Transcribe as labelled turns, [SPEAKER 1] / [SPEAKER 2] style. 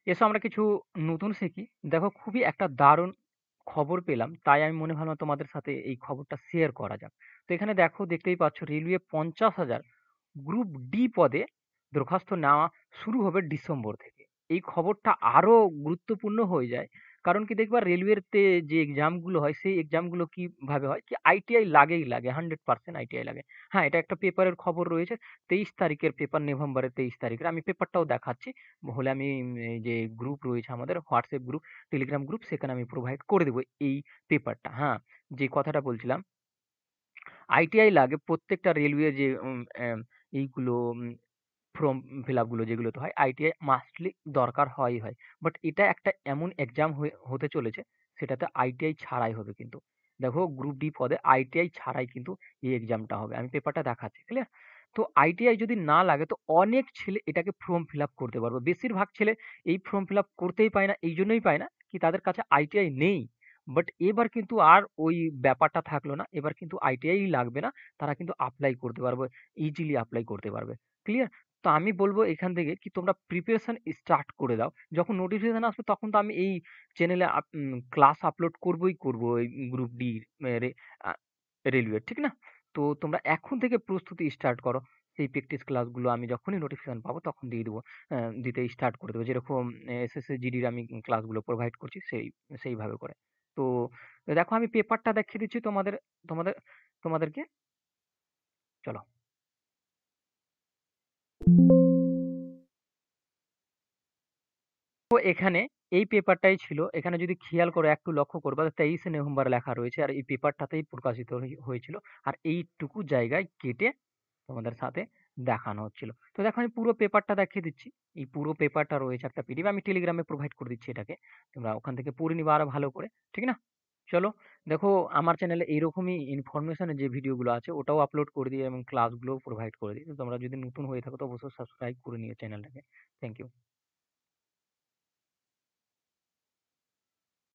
[SPEAKER 1] এসো আমরা কিছু নতুন শিখি। দেখো খুবই একটা দারুণ খবর পেলাম। তাই আমি মনে ভাবলাম তোমাদের সাথে এই খবরটা শেয়ার করা যাক। তো এখানে দেখো দেখতেই পাচ্ছ রেলওয়ে ৫০,০০০ গ্রুপ ডি পদে দরখাস্ত নেওয়া শুরু হবে ডিসেম্বর থেকে। এই খবরটা আরো গুরুত্বপূর্ণ হয়ে যায়। কারণ কি দেখবা রেলওয়েতে যে এক্সাম গুলো হয় সেই এক্সাম গুলো কিভাবে হয় কি আইটিআই লাগেই লাগে 100% আইটিআই লাগে। হ্যাঁ, এটা একটা পেপারের খবর রয়েছে। ২৩ তারিখের পেপার, নভেম্বরের ২৩ তারিখের। আমি পেপারটাও দেখাচ্ছি। হলে আমি এই যে গ্রুপ রয়েছে আমাদের হোয়াটসঅ্যাপ গ্রুপ, টেলিগ্রাম গ্রুপ সেখানে আমি প্রোভাইড করে দেবো এই পেপারটা। হ্যাঁ, যে কথাটা বলছিলাম আইটিআই লাগে প্রত্যেকটা রেলওয়ে যে এইগুলো ফর্ম ফিল আপ গুলো যেগুলোতে হয় আইটিআই মাস্টলি দরকার হয়ই হয়। বাট এটা একটা এমন এক্সাম হতে চলেছে সেটাতে আইটিআই ছাড়াই হবে কিন্তু। দেখো গ্রুপ ডি পদে আইটিআই ছাড়াই কিন্তু এই এক্সামটা হবে। আমি পেপারটা দেখাচ্ছি, ক্লিয়ার? তো আইটিআই যদি না লাগে তো অনেক ছেলে এটাকে ফর্ম ফিল আপ করতে পারবে। বেশিরভাগ ছেলে এই ফর্ম ফিল আপ করতেই পায় না, এই জন্যই পায় না কি তাদের কাছে আইটিআই নেই। বাট এবার কিন্তু আর ওই ব্যাপারটা থাকলো না, এবার কিন্তু আইটিআই লাগবে না, তারা কিন্তু অ্যাপ্লাই করতে পারবে, ইজিলি অ্যাপ্লাই করতে পারবে। ক্লিয়ার? তো আমি বলব এখান থেকে কি তোমরা প্রিপারেশন স্টার্ট করে দাও। যখন নোটিফিকেশন আসবে তখন তো আমি এই চ্যানেলে ক্লাস আপলোড করবই করব এই গ্রুপ ডি রে আ রেলওয়ে, ঠিক না? তো তোমরা এখন থেকে প্রস্তুতি স্টার্ট করো। সেই প্র্যাকটিস ক্লাসগুলো আমি যখনই নোটিফিকেশন পাবো তখন দিয়ে দেবো। দিতে স্টার্ট করে দেবো। যেরকম এসএসসি জিডির আমি ক্লাসগুলো প্রোভাইড করছি সেইভাবে করে। তো দেখো আমি পেপারটা দেখিয়ে দিচ্ছি তোমাদের তোমাদেরকে। চলো। তো এখানে এই পেপারটাই ছিল। এখানে যদি খেয়াল করো একটু লক্ষ্য করবা ২৩শে নভেম্বর লেখা রয়েছে আর এই পেপারটাতেই প্রকাশিত হয়েছিল। আর এইটুকু জায়গায় কেটে তোমাদের সাথে দেখানো হচ্ছিল। তো দেখো আমি পুরো পেপারটা দেখিয়ে দিচ্ছি। এই পুরো পেপারটা রয়েছে একটা পিডিএফ, আমি টেলিগ্রামে প্রোভাইড করে দিচ্ছি এটাকে। তোমরা ওখান থেকে পড়ে নিবা আরো ভালো করে। ঠিক না? চলো, দেখো আমার চ্যানেলে এইরকমই ইনফরমেশন এর যে ভিডিওগুলো আছে ওটাও আপলোড করে দিই এবং ক্লাসগুলোও প্রোভাইড করে দিই। তো তোমরা যদি নতুন হয়ে থাকো তো অবশ্যই সাবস্ক্রাইব করে নিও চ্যানেলটাকে। Thank you.